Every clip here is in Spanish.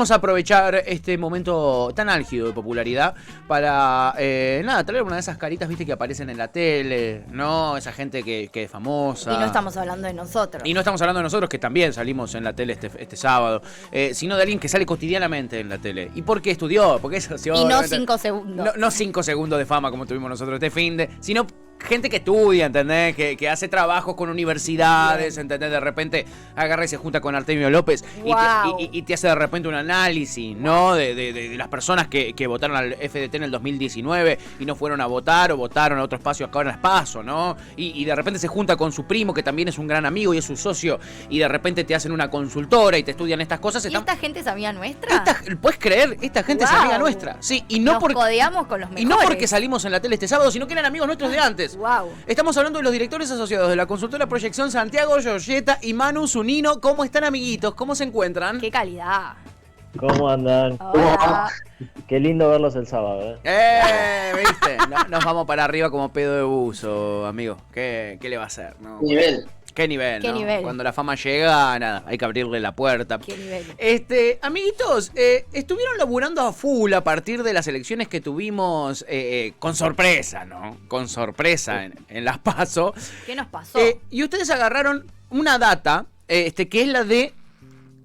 vamos a aprovechar este momento tan álgido de popularidad para, traer una de esas caritas, viste, que aparecen en la tele, ¿no? Esa gente que es famosa. Y no estamos hablando de nosotros. Y no estamos hablando de nosotros, que también salimos en la tele este sábado, sino de alguien que sale cotidianamente en la tele. ¿Y por qué estudió? Porque es Y no 5 segundos. No 5 segundos de fama como tuvimos nosotros este finde, sino gente que estudia, ¿entendés? Que hace trabajos con universidades, ¿entendés? De repente agarra y se junta con Artemio López y te hace de repente un análisis, ¿no? De las personas que votaron al FDT en el 2019 y no fueron a votar o votaron a otro espacio acá en las PASO, ¿no? Y de repente se junta con su primo, que también es un gran amigo y es su socio, y de repente te hacen una consultora y te estudian estas cosas. ¿Y esta gente es amiga nuestra? ¿Puedes creer? Esta gente es amiga nuestra. Sí, y no Nos codeamos con los mejores. Y no porque salimos en la tele este sábado, sino que eran amigos nuestros de antes. Wow. Estamos hablando de los directores asociados de la consultora Proyección Santiago, Georgetta y Manu Zunino. ¿Cómo están, amiguitos? ¿Cómo se encuentran? ¡Qué calidad! ¿Cómo andan? Hola. Qué lindo verlos el sábado, ¿Viste? Nos vamos para arriba como pedo de buzo, amigo. ¿Qué le va a hacer? ¿No? Nivel. ¿Qué nivel? ¿Qué ¿no? nivel? Cuando la fama llega, nada, hay que abrirle la puerta. ¿Qué nivel? Amiguitos, estuvieron laburando a full a partir de las elecciones que tuvimos con sorpresa, ¿no? Con sorpresa en las PASO. ¿Qué nos pasó? Y ustedes agarraron una data, que es la de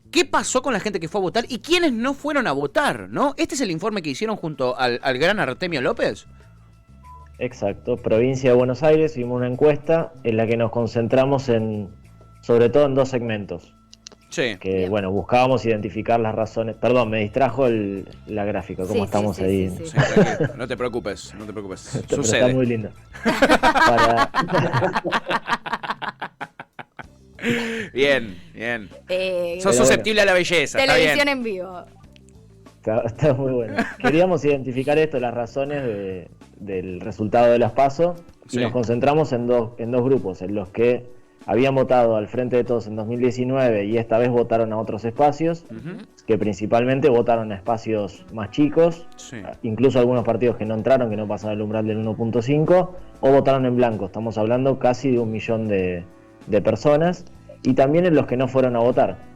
qué pasó con la gente que fue a votar y quiénes no fueron a votar, ¿no? Este es el informe que hicieron junto al gran Artemio López. Exacto, provincia de Buenos Aires, hicimos una encuesta en la que nos concentramos sobre todo en dos segmentos. Sí. Que, Bien. bueno, buscábamos identificar las razones. Perdón, me distrajo la gráfica, cómo estamos ahí. Sí. Sí, tranquilo, no te preocupes. Pero Sucede. está muy lindo. Bien. Sos Pero susceptible a la belleza, está Televisión bien. en vivo. Está muy bueno. Queríamos identificar las razones del resultado de las PASO, y Sí. nos concentramos en dos grupos, en los que habían votado al Frente de Todos en 2019 y esta vez votaron a otros espacios, que principalmente votaron a espacios más chicos, Sí. incluso algunos partidos que no entraron, que no pasaron el umbral del 1.5, o votaron en blanco. Estamos hablando casi de 1 millón de personas, y también en los que no fueron a votar,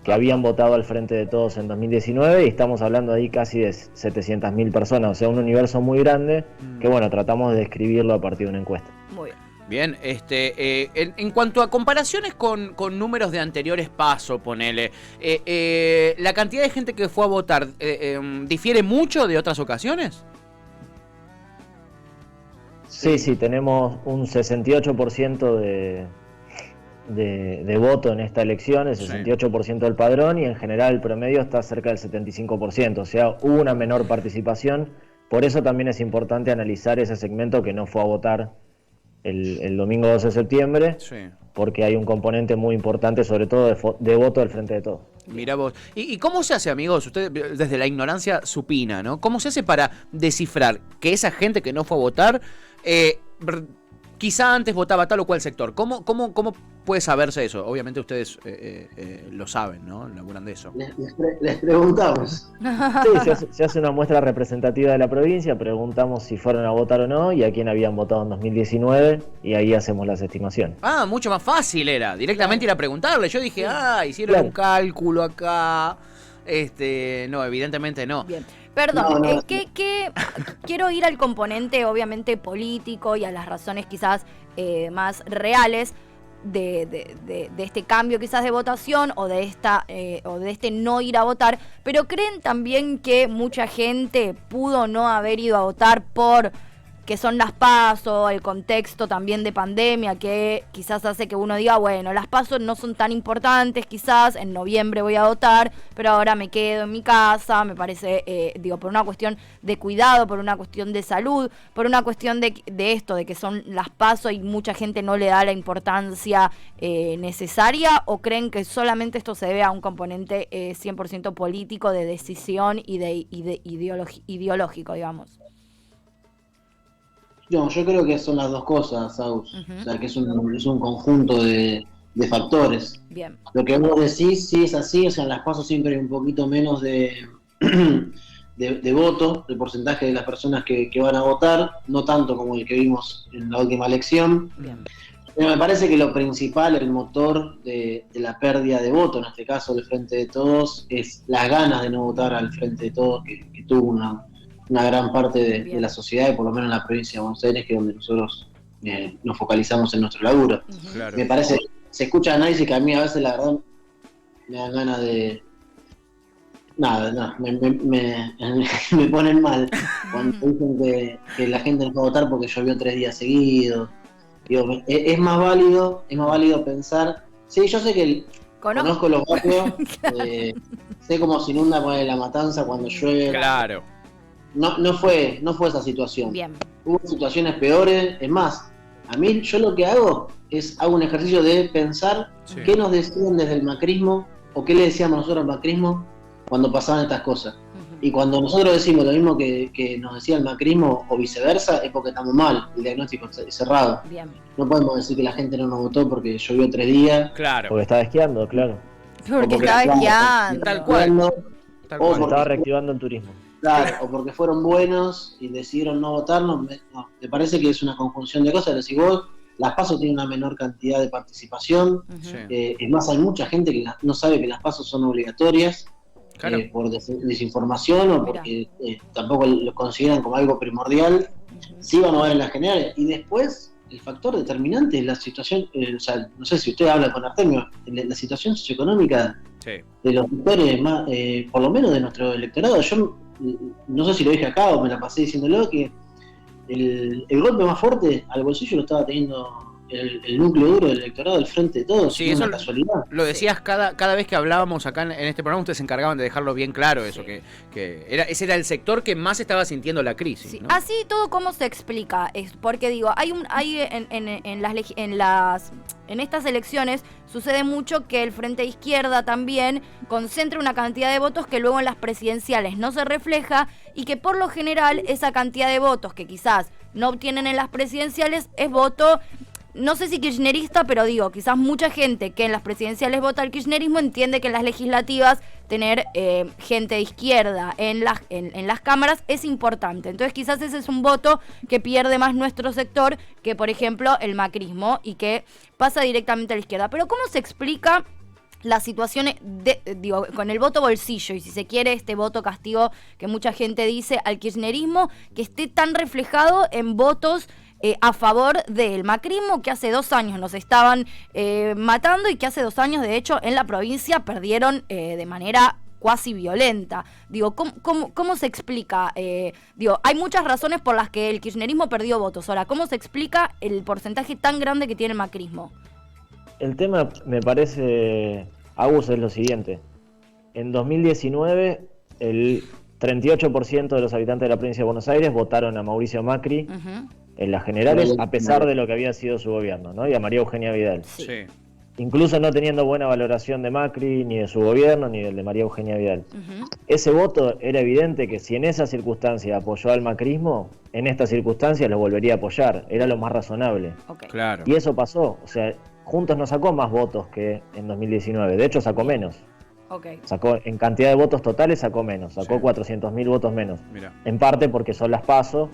que habían votado al Frente de Todos en 2019, y estamos hablando ahí casi de 700.000 personas, o sea, un universo muy grande que, bueno, tratamos de describirlo a partir de una encuesta. Muy bien. Bien, en cuanto a comparaciones con números de anteriores PASO, ponele, ¿la cantidad de gente que fue a votar difiere mucho de otras ocasiones? Sí, tenemos un 68% de voto en esta elección, el 68% del padrón, y en general el promedio está cerca del 75%, o sea, hubo una menor participación. Por eso también es importante analizar ese segmento que no fue a votar el domingo 12 de septiembre, porque hay un componente muy importante, sobre todo de voto del Frente de Todos. Mira vos. ¿Y cómo se hace, amigos? Usted, desde la ignorancia supina, ¿no? ¿Cómo se hace para descifrar que esa gente que no fue a votar, quizá antes votaba tal o cual sector? ¿Cómo puede saberse eso? Obviamente ustedes lo saben, ¿no? Laburan de eso. Les preguntamos. Sí, se hace una muestra representativa de la provincia, preguntamos si fueron a votar o no y a quién habían votado en 2019, y ahí hacemos las estimaciones. Ah, mucho más fácil era. Directamente ir a preguntarle. Yo dije, hicieron un cálculo acá. No, evidentemente no. Bien. Perdón, No. quiero ir al componente obviamente político y a las razones quizás más reales de este cambio quizás de votación o de este no ir a votar, pero ¿creen también que mucha gente pudo no haber ido a votar por que son las PASO, el contexto también de pandemia, que quizás hace que uno diga, bueno, las PASO no son tan importantes, quizás en noviembre voy a votar, pero ahora me quedo en mi casa, me parece, por una cuestión de cuidado, por una cuestión de salud, por una cuestión de esto, de que son las PASO y mucha gente no le da la importancia necesaria? ¿O creen que solamente esto se debe a un componente 100% político, de decisión y de ideológico, digamos? Yo creo que son las dos cosas, Aus. O sea, que es un conjunto de factores. Bien. Lo que vos decís, sí es así, o sea, en las PASO siempre hay un poquito menos de voto, de porcentaje de las personas que van a votar, no tanto como el que vimos en la última elección. Bien. Pero me parece que lo principal, el motor de la pérdida de voto, en este caso del Frente de Todos, es las ganas de no votar al Frente de Todos, que tuvo una gran parte de la sociedad, y por lo menos en la provincia de Buenos Aires, que es donde nosotros nos focalizamos en nuestro laburo. Claro. Me parece, se escucha análisis que a mí a veces la verdad me dan ganas de... Nada, me ponen mal cuando dicen que la gente no va a votar porque llovió 3 días seguidos. Digo, es más válido pensar... Sí, yo sé que conozco los barrios, sé cómo se inunda La Matanza cuando llueve. Claro. No fue esa situación. Bien. Hubo situaciones peores. Es más, a mí yo lo que hago un ejercicio de pensar qué nos decían desde el macrismo o qué le decíamos nosotros al macrismo cuando pasaban estas cosas. Y cuando nosotros decimos lo mismo que nos decía el macrismo o viceversa, es porque estamos mal, el diagnóstico es cerrado. Bien. No podemos decir que la gente no nos votó porque llovió 3 días. Claro. Porque estaba esquiando, claro. Porque estaba esquiando. Tal cual. O porque estaba reactivando el turismo. Claro, o porque fueron buenos y decidieron no votarnos. No, me parece que es una conjunción de cosas. Decís vos, las PASO tienen una menor cantidad de participación. Sí. Es más, hay mucha gente que no sabe que las PASO son obligatorias. Claro. Por desinformación o porque tampoco lo consideran como algo primordial. Sí van a ver en las generales. Y después, el factor determinante es la situación, o sea, no sé si usted habla con Artemio, la situación socioeconómica de los sectores, más, por lo menos de nuestro electorado. Yo no sé si lo dije acá o me la pasé diciéndolo, que el golpe más fuerte al bolsillo lo estaba teniendo el núcleo duro del electorado del Frente de Todos. Sí, es eso una casualidad. Lo decías cada vez que hablábamos acá en este programa, ustedes se encargaban de dejarlo bien claro, eso, que ese era el sector que más estaba sintiendo la crisis. Sí. ¿No? Así todo, ¿cómo se explica? Es porque digo, en estas elecciones sucede mucho que el Frente de Izquierda también concentra una cantidad de votos que luego en las presidenciales no se refleja, y que por lo general esa cantidad de votos que quizás no obtienen en las presidenciales es voto, no sé si kirchnerista, pero digo, quizás mucha gente que en las presidenciales vota al kirchnerismo entiende que en las legislativas tener gente de izquierda en las cámaras es importante. Entonces quizás ese es un voto que pierde más nuestro sector que, por ejemplo, el macrismo, y que pasa directamente a la izquierda. Pero ¿cómo se explica las situaciones con el voto bolsillo, y si se quiere este voto castigo que mucha gente dice al kirchnerismo, que esté tan reflejado en votos a favor del macrismo, que hace 2 años nos estaban matando, y que hace 2 años de hecho en la provincia perdieron de manera cuasi violenta? Digo, ¿cómo se explica? Hay muchas razones por las que el kirchnerismo perdió votos. Ahora, ¿cómo se explica el porcentaje tan grande que tiene el macrismo? El tema, me parece, Agus, es lo siguiente. En 2019, el 38% de los habitantes de la provincia de Buenos Aires votaron a Mauricio Macri en las generales, a pesar de lo que había sido su gobierno, ¿no? Y a María Eugenia Vidal. Sí. Incluso no teniendo buena valoración de Macri, ni de su gobierno, ni del de María Eugenia Vidal. Ese voto era evidente que si en esa circunstancia apoyó al macrismo, en esta circunstancia lo volvería a apoyar. Era lo más razonable. Okay. Claro. Y eso pasó. O sea, Juntos no sacó más votos que en 2019. De hecho, sacó menos. Okay. Sacó, en cantidad de votos totales sacó menos. Sacó 400.000 votos menos. Mirá. En parte porque son las PASO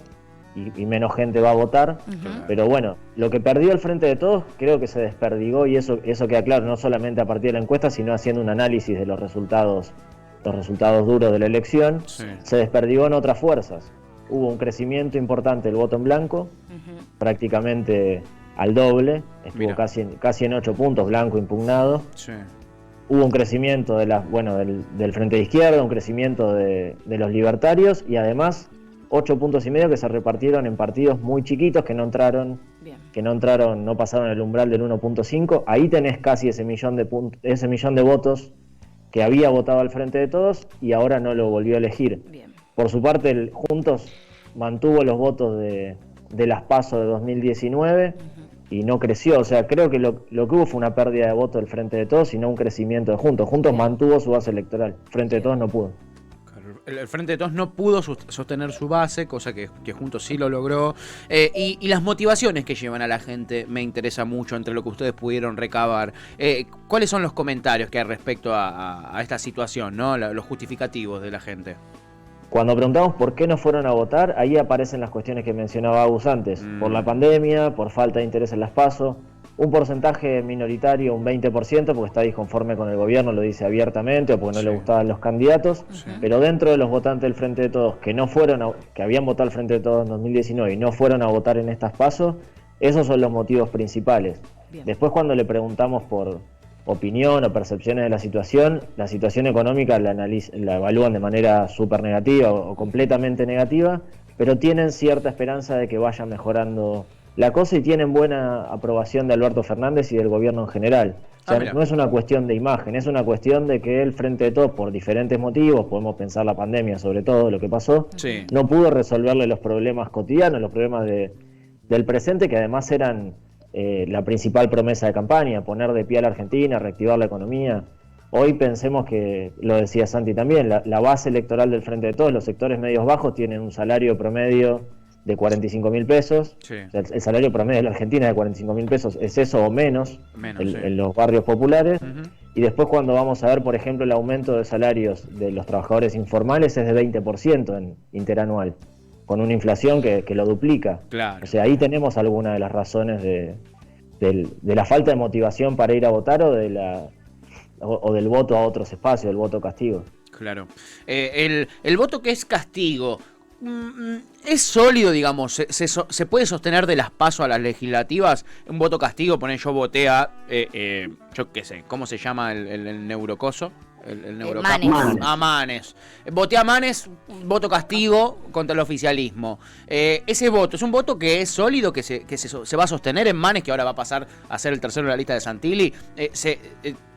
y menos gente va a votar. Pero bueno, lo que perdió el Frente de Todos creo que se desperdigó, y eso queda claro no solamente a partir de la encuesta, sino haciendo un análisis de los resultados duros de la elección. Sí. Se desperdigó en otras fuerzas. Hubo un crecimiento importante del voto en blanco, prácticamente al doble, estuvo casi en 8 puntos, blanco impugnado. Sí. Hubo un crecimiento del Frente de Izquierda, un crecimiento de los libertarios, y además 8,5 puntos que se repartieron en partidos muy chiquitos que no entraron, no pasaron el umbral del 1.5. Ahí tenés casi ese millón de votos que había votado al Frente de Todos y ahora no lo volvió a elegir. Bien. Por su parte, el Juntos mantuvo los votos de las PASO de 2019 y no creció. O sea, creo que lo que hubo fue una pérdida de votos del Frente de Todos y no un crecimiento de Juntos. Juntos mantuvo su base electoral, Frente de Todos no pudo. El Frente de Todos no pudo sostener su base, cosa que Juntos sí lo logró. Y las motivaciones que llevan a la gente me interesa mucho, entre lo que ustedes pudieron recabar. ¿Cuáles son los comentarios que hay respecto a esta situación, ¿no? Los justificativos de la gente? Cuando preguntamos por qué no fueron a votar, ahí aparecen las cuestiones que mencionaba Agus antes. Por la pandemia, por falta de interés en las PASO, por la un porcentaje minoritario, un 20%, porque está disconforme con el gobierno, lo dice abiertamente, o porque no le gustaban los candidatos, pero dentro de los votantes del Frente de Todos que que habían votado al Frente de Todos en 2019 y no fueron a votar en estas PASO, esos son los motivos principales. Bien. Después, cuando le preguntamos por opinión o percepciones de la situación económica la evalúan de manera súper negativa o completamente negativa, pero tienen cierta esperanza de que vaya mejorando la cosa y tienen buena aprobación de Alberto Fernández y del gobierno en general. O sea, no es una cuestión de imagen, es una cuestión de que el Frente de Todos, por diferentes motivos, podemos pensar la pandemia sobre todo, lo que pasó, no pudo resolverle los problemas cotidianos, los problemas del presente, que además eran la principal promesa de campaña, poner de pie a la Argentina, reactivar la economía. Hoy pensemos que, lo decía Santi también, la base electoral del Frente de Todos, los sectores medios bajos tienen un salario promedio de 45.000 pesos. O sea, el salario promedio de la Argentina es de 45.000 pesos, es eso o menos en los barrios populares. Y después, cuando vamos a ver, por ejemplo, el aumento de salarios de los trabajadores informales es de 20% en interanual, con una inflación que lo duplica. O sea, ahí tenemos alguna de las razones de la falta de motivación para ir a votar o del voto a otros espacios, el voto castigo. Claro. El voto que es castigo, ¿es sólido, digamos? ¿Se puede sostener de las PASO a las legislativas? Un voto castigo, yo voté a, yo qué sé, ¿cómo se llama el neurocoso? El Manes. Voté a Manes, voto castigo contra el oficialismo. Ese voto, ¿es un voto que es sólido, que se va a sostener en Manes, que ahora va a pasar a ser el tercero en la lista de Santilli?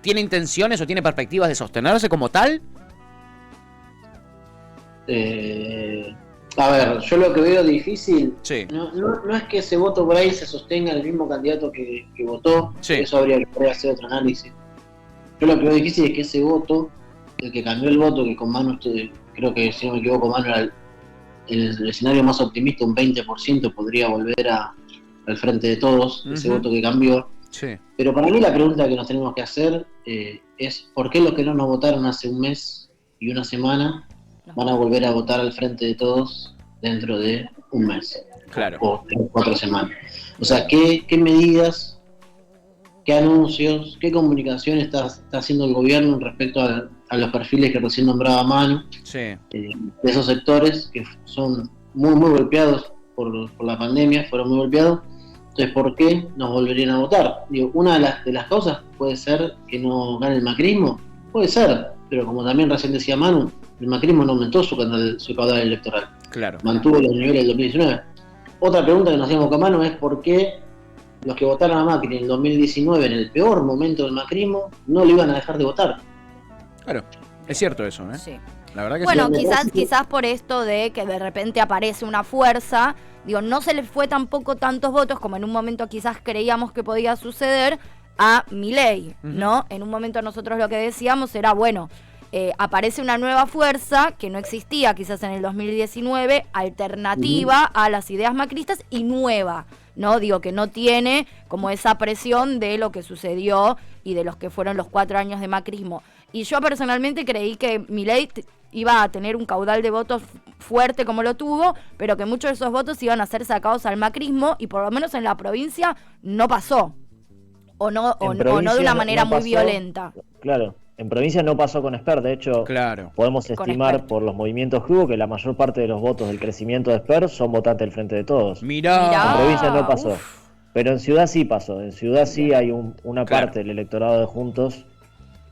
¿Tiene intenciones o tiene perspectivas de sostenerse como tal? A ver, yo lo que veo difícil, no es que ese voto por ahí se sostenga el mismo candidato que votó, eso habría que hacer otro análisis. Yo lo que veo difícil es que ese voto, el que cambió el voto, que con Manu, creo que si no me equivoco, Manu era el escenario más optimista, un 20% podría volver al Frente de Todos, ese voto que cambió. Pero para mí la pregunta que nos tenemos que hacer es ¿por qué los que no nos votaron hace un mes y una semana van a volver a votar al Frente de Todos dentro de un mes? O 4 semanas. O sea, ¿qué medidas, qué anuncios, qué comunicación está haciendo el gobierno respecto a los perfiles que recién nombraba Manu, de esos sectores que son muy golpeados por la pandemia, fueron muy golpeados? Entonces, ¿por qué nos volverían a votar? Digo, una de las causas puede ser que no gane el macrismo, puede ser, pero como también recién decía Manu, el macrismo no aumentó su caudal electoral, mantuvo los niveles del 2019. Otra pregunta que nos hacíamos con Manu es ¿por qué los que votaron a Macri en el 2019, en el peor momento del macrismo, no le iban a dejar de votar? Claro, es cierto eso, ¿eh? Sí. La verdad que bueno, quizás por esto de que de repente aparece una fuerza, no se le fue tampoco tantos votos como en un momento quizás creíamos que podía suceder a Milei, ¿no? En un momento nosotros lo que decíamos era, aparece una nueva fuerza que no existía quizás en el 2019, alternativa a las ideas macristas y nueva, ¿no? Que no tiene como esa presión de lo que sucedió y de los que fueron los 4 años de macrismo. Y yo personalmente creí que Milei iba a tener un caudal de votos fuerte como lo tuvo, pero que muchos de esos votos iban a ser sacados al macrismo y por lo menos en la provincia no pasó. O no de una manera muy violenta. Claro. En provincia no pasó con Esper, de hecho podemos estimar por los movimientos que hubo que la mayor parte de los votos del crecimiento de Esper son votantes del Frente de Todos. Mirá. En provincia no pasó, pero en ciudad sí pasó. En ciudad sí hay una parte del electorado de Juntos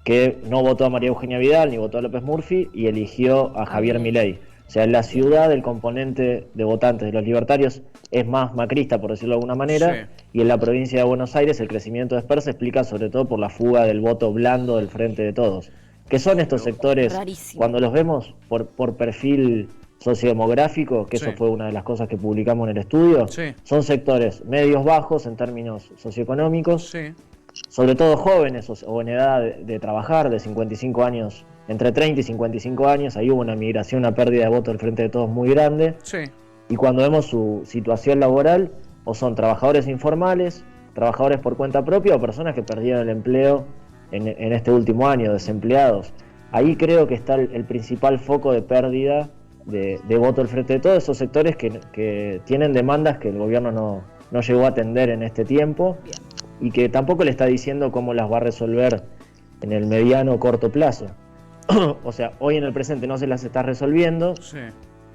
que no votó a María Eugenia Vidal ni votó a López Murphy y eligió a Javier Milei. O sea, en la ciudad el componente de votantes de los libertarios es más macrista, por decirlo de alguna manera, y en la provincia de Buenos Aires el crecimiento de Esper se explica sobre todo por la fuga del voto blando del Frente de Todos. ¿Qué son estos sectores? Rarísimo. Cuando los vemos por perfil sociodemográfico, que eso fue una de las cosas que publicamos en el estudio, son sectores medios bajos en términos socioeconómicos, sobre todo jóvenes o en edad de trabajar, de 55 años, entre 30 y 55 años, ahí hubo una migración, una pérdida de voto del Frente de Todos muy grande. Y cuando vemos su situación laboral, o son trabajadores informales, trabajadores por cuenta propia o personas que perdieron el empleo en este último año, desempleados. Ahí creo que está el principal foco de pérdida de voto del Frente de Todos, esos sectores que tienen demandas que el gobierno no llegó a atender en este tiempo. y que tampoco le está diciendo cómo las va a resolver en el mediano o corto plazo. O sea, hoy en el presente no se las está resolviendo. Sí.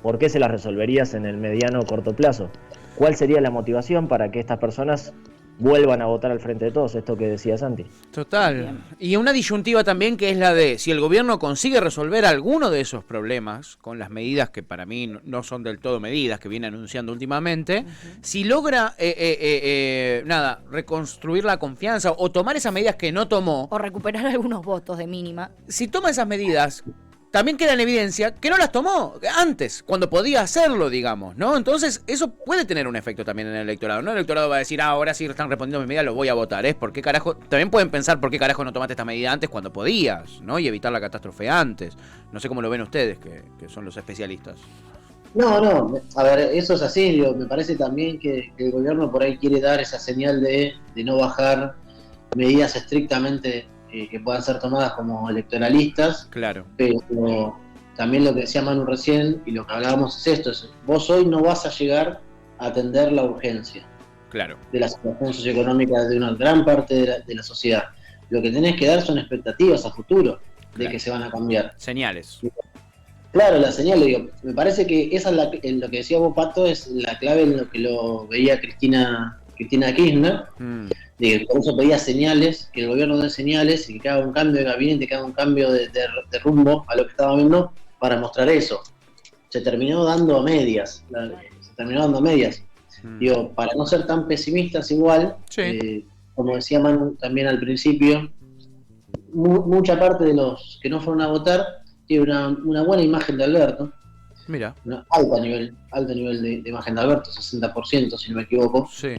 ¿Por qué se las resolverías en el mediano o corto plazo? ¿Cuál sería la motivación para que estas personas vuelvan a votar al Frente de Todos? Esto que decía Santi. Total. Y una disyuntiva también que es la de si el gobierno consigue resolver alguno de esos problemas con las medidas que para mí no son del todo medidas que viene anunciando últimamente, si logra reconstruir la confianza o tomar esas medidas que no tomó, O recuperar algunos votos de mínima. si toma esas medidas, también queda en evidencia que no las tomó antes, cuando podía hacerlo, digamos, ¿no? Entonces, eso puede tener un efecto también en el electorado, ¿no? El electorado va a decir, ahora sí están respondiendo a mi medida, lo voy a votar, ¿es? ¿Por qué carajo? También pueden pensar, ¿por qué carajo no tomaste esta medida antes cuando podías, ¿no? Y evitar la catástrofe antes. No sé cómo lo ven ustedes, que son los especialistas. No, a ver, eso es así, digo, me parece también que el gobierno por ahí quiere dar esa señal de no bajar medidas estrictamente que puedan ser tomadas como electoralistas, Claro. pero también lo que decía Manu recién y lo que hablábamos es esto, vos hoy no vas a llegar a atender la urgencia Claro. de la situación socioeconómica de una gran parte de la sociedad. Lo que tenés que dar son expectativas a futuro de Claro. que se van a cambiar. Señales. Claro, la señal, digo, me parece que esa es en lo que decía vos, Pato, es la clave en lo que lo veía Cristina Kirchner, de que por eso pedía señales, que el gobierno dé señales y que haga un cambio de gabinete, que haga un cambio de rumbo a lo que estaba viendo para mostrar eso. Se terminó dando a medias, Digo, para no ser tan pesimistas igual, Sí. como decía Manu también al principio, mucha parte de los que no fueron a votar tiene una buena imagen de Alberto, Mira. un alto nivel de imagen de Alberto, 60% si no me equivoco, Sí.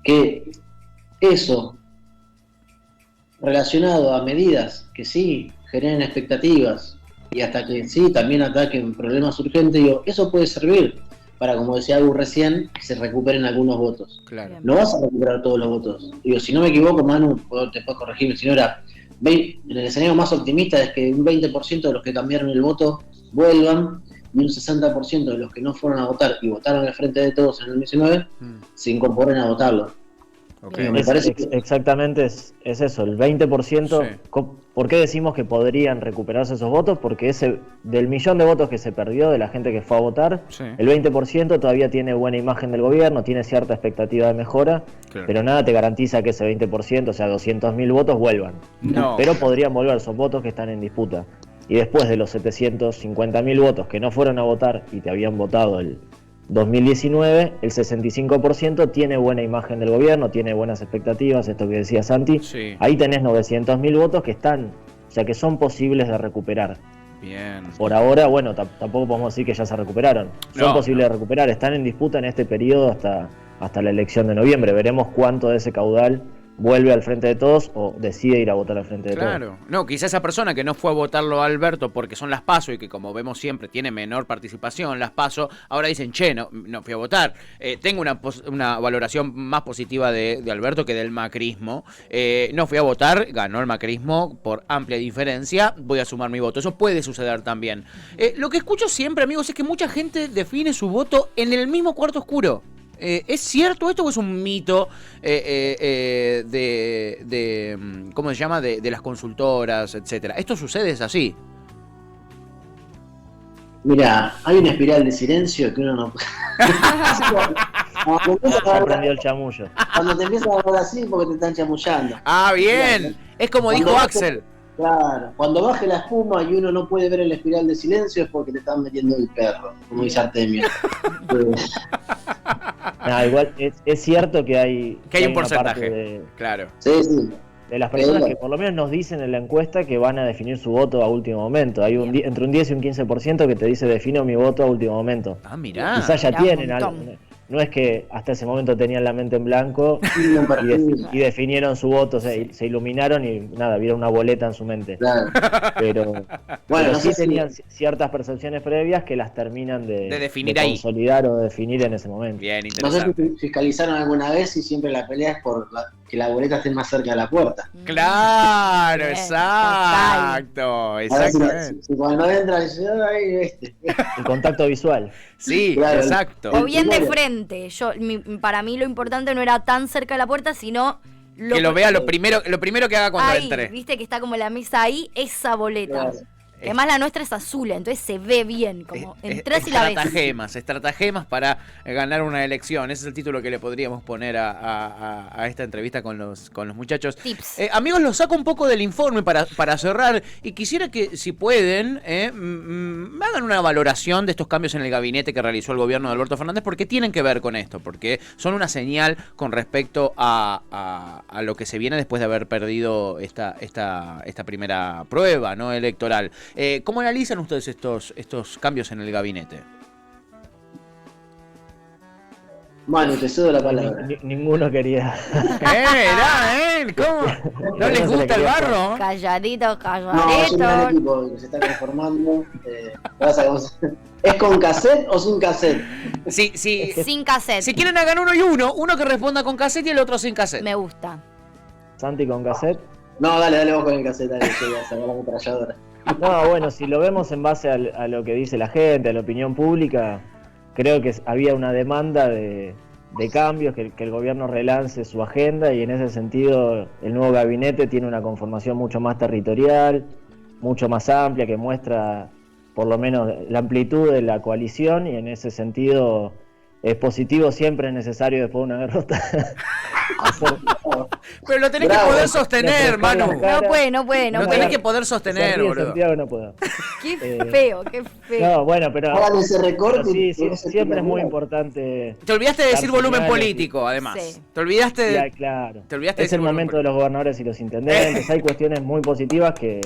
que eso relacionado a medidas que sí generen expectativas y hasta que sí también ataquen problemas urgentes, digo, eso puede servir para, como decía Agus recién, que se recuperen algunos votos. Claro. No vas a recuperar todos los votos. Digo, si no me equivoco, Manu, te puedes corregirme, si no era, en el escenario más optimista es que un 20% de los que cambiaron el voto vuelvan y un 60% de los que no fueron a votar y votaron al Frente de Todos en el 2019 se incorporen a votarlo. Okay. Me parece que Exactamente es eso, el 20%. Sí. ¿Por qué decimos que podrían recuperarse esos votos? Porque del millón de votos que se perdió de la gente que fue a votar, Sí. el 20% todavía tiene buena imagen del gobierno, tiene cierta expectativa de mejora, Claro. pero nada te garantiza que ese 20%, o sea, 200.000 votos vuelvan. No. Pero podrían volver, son votos que están en disputa. Y después de los 750.000 votos que no fueron a votar y te habían votado el 2019, el 65% tiene buena imagen del gobierno, tiene buenas expectativas, esto que decía Santi. Sí. Ahí tenés 900.000 votos que están, o sea, que son posibles de recuperar. Bien. Por ahora, bueno, tampoco podemos decir que ya se recuperaron. Son No, posibles de recuperar, están en disputa en este periodo hasta la elección de noviembre. Veremos cuánto de ese caudal vuelve al Frente de Todos o decide ir a votar al Frente de Todos. Claro. No, quizá esa persona que no fue a votarlo a Alberto porque son las PASO y que como vemos siempre tiene menor participación las PASO, ahora dicen, che, no fui a votar. Tengo una valoración más positiva de Alberto que del macrismo. No fui a votar, ganó el macrismo por amplia diferencia, voy a sumar mi voto. Eso puede suceder también. Lo que escucho siempre, amigos, es que mucha gente define su voto en el mismo cuarto oscuro. ¿Es cierto esto o es un mito ¿cómo se llama? De las consultoras, etcétera? ¿Esto sucede, es así? mira, hay una espiral de silencio que uno no Se aprendió el chamullo. cuando te empiezan a hablar así porque te están chamullando. Ah, bien. Es como dijo Axel. Claro, cuando baje la espuma y uno no puede ver el espiral de silencio es porque te están metiendo el perro, como dice Artemio. Igual es cierto que hay Que hay un una porcentaje. parte Claro. Sí, sí. de las personas que por lo menos nos dicen en la encuesta que van a definir su voto a último momento. Hay entre un 10 y un 15% que te dice defino mi voto a último momento. Ah, mirá. Quizás ya mirá, un tienen montón. algo. No es que hasta ese momento tenían la mente en blanco y definieron su voto, se iluminaron y nada, vieron una boleta en su mente. Claro. Pero, Bueno, no sí sé si- tenían ciertas percepciones previas que las terminan De definir de ahí. consolidar o definir en ese momento. Bien, No sé interesante. si fiscalizaron alguna vez y siempre la pelea es por que la boleta esté más cerca de la puerta. Claro, Bien, exacto. Exactamente. Si cuando entra ahí, El contacto visual. Sí, Claro. exacto. O bien de Claro. frente. Para mí lo importante no era tan cerca de la puerta, sino Que lo vea lo primero que haga cuando ahí, entre. viste que está como la mesa ahí, esa boleta. Claro. Además la nuestra es azul, entonces se ve bien, como entras y la ves. Estratagemas para ganar una elección. Ese es el título que le podríamos poner a esta entrevista con los muchachos. Tips. Amigos, los saco un poco del informe para cerrar y quisiera que, si pueden, me hagan una valoración de estos cambios en el gabinete que realizó el gobierno de Alberto Fernández, porque tienen que ver con esto, porque son una señal con respecto a lo que se viene después de haber perdido esta primera prueba, ¿no?, electoral. ¿Cómo analizan ustedes estos cambios en el gabinete? Manu, te cedo la palabra. Ninguno quería. ¿Cómo? ¿No les gusta el barro? Calladito, No, es un gran calladito. equipo que se está conformando. ¿Es con cassette o sin cassette? Sí. Sin cassette. Si quieren hagan uno y uno que responda con cassette y el otro sin cassette. Me gusta. Santi con cassette. No, dale vos con el cassette, dale, yo voy a sacar la ametralladora. No, bueno, si lo vemos en base a lo que dice la gente, a la opinión pública, creo que había una demanda de cambios, que el gobierno relance su agenda, y en ese sentido el nuevo gabinete tiene una conformación mucho más territorial, mucho más amplia, que muestra por lo menos la amplitud de la coalición, y en ese sentido es positivo, siempre es necesario después de una derrota. Pero lo tenés Bravo. que poder sostener, Manu. Cara. No puede. Lo tenés que poder sostener, Se ríe boludo. Santiago, no puedo. Qué feo, qué feo. No, bueno, pero Hagan ese recorte. pero sí, y siempre es muy importante. Te olvidaste de decir Dar volumen señales político, además. Sí. Te olvidaste de... Ya, claro. Te olvidaste de Es el decir volumen momento de los gobernadores y los intendentes. Hay cuestiones muy positivas que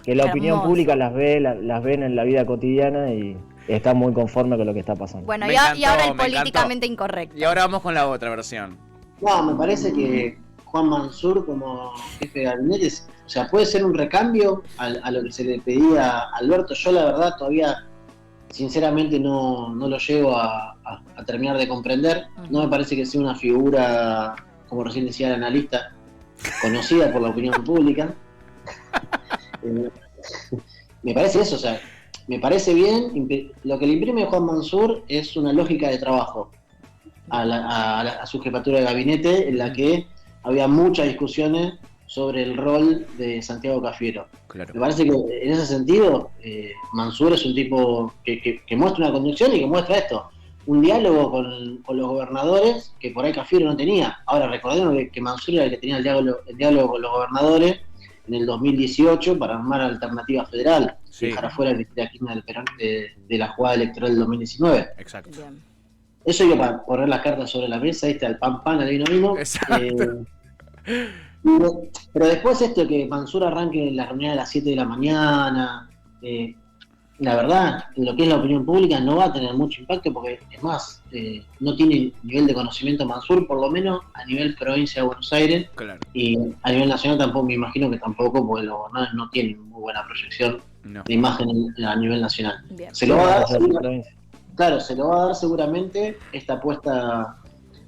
la opinión Hermoso. pública las ven en la vida cotidiana y está muy conforme con lo que está pasando. Bueno, Me y ahora el encantó. políticamente incorrecto. Y ahora vamos con la otra versión. No, me parece que Juan Mansur como jefe de gabinete, o sea, puede ser un recambio a lo que se le pedía a Alberto. Yo la verdad todavía, sinceramente, no lo llego a terminar de comprender. No me parece que sea una figura, como recién decía el analista, conocida por la opinión pública. Me parece eso, o sea, me parece bien. Lo que le imprime Juan Mansur es una lógica de trabajo a su jefatura de gabinete, en la que había muchas discusiones sobre el rol de Santiago Cafiero. Claro. Me parece que en ese sentido Mansur es un tipo que muestra una conducción y que muestra esto, un diálogo con los gobernadores que por ahí Cafiero no tenía. Ahora recordemos que Mansur era el que tenía el diálogo con los gobernadores en el 2018 para armar alternativa federal, Sí. y dejar afuera el Cristina Kirchner del Perón de la jugada electoral del 2019. Exacto. Bien. Eso yo para poner las cartas sobre la mesa, ¿viste? Al pan, al vino. Exacto. Pero después esto que Mansur arranque en la reunión a las 7 de la mañana, la verdad, en lo que es la opinión pública no va a tener mucho impacto, porque es más, no tiene nivel de conocimiento Mansur, por lo menos a nivel provincia de Buenos Aires, Claro. y a nivel nacional tampoco, me imagino que tampoco, porque los gobernadores no tienen muy buena proyección No. de imagen a nivel nacional. Bien. Se lo va a dar, Claro. se lo va a dar seguramente esta apuesta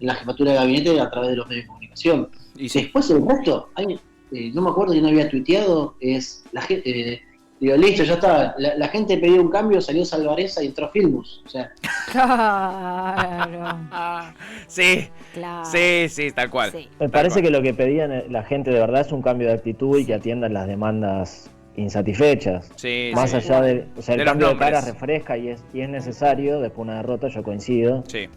en la jefatura de gabinete a través de los medios de comunicación. Y sí. Después el resto, no me acuerdo quién había tuiteado, es la gente, digo, listo, ya está, la gente pidió un cambio, salió Salvareza y entró Filmus, o sea, Claro. Sí. Claro. Sí, tal cual. Sí. Me parece que lo que pedían la gente de verdad es un cambio de actitud y que atiendan las demandas insatisfechas. Sí, Más sí. allá de, o sea, el De los cambio de cara nombres. refresca y es necesario después de una derrota, yo coincido. Sí.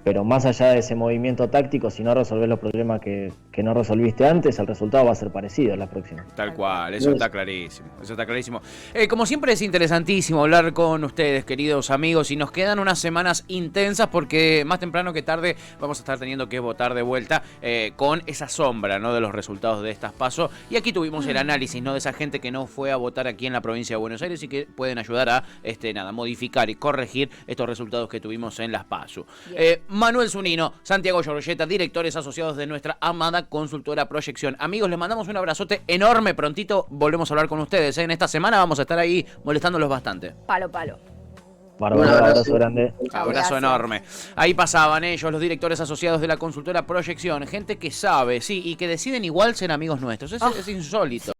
Pero más allá de ese movimiento táctico, si no resolvés los problemas que no resolviste antes, el resultado va a ser parecido a la próxima. Tal cual, eso está clarísimo, eso está clarísimo. Como siempre es interesantísimo hablar con ustedes, queridos amigos, y nos quedan unas semanas intensas porque más temprano que tarde vamos a estar teniendo que votar de vuelta con esa sombra, ¿no?, de los resultados de estas PASO. Y aquí tuvimos el análisis, ¿no?, de esa gente que no fue a votar aquí en la provincia de Buenos Aires y que pueden ayudar a modificar y corregir estos resultados que tuvimos en las PASO. Manuel Zunino, Santiago Giorgetta, directores asociados de nuestra amada consultora Proyección. Amigos, les mandamos un abrazote enorme. Prontito volvemos a hablar con ustedes. En esta semana vamos a estar ahí molestándolos bastante. Palo, palo. Bárbaro, Un abrazo grande. Abrazo enorme. Ahí pasaban ellos, los directores asociados de la consultora Proyección, gente que sabe, sí, y que deciden igual ser amigos nuestros. Es insólito.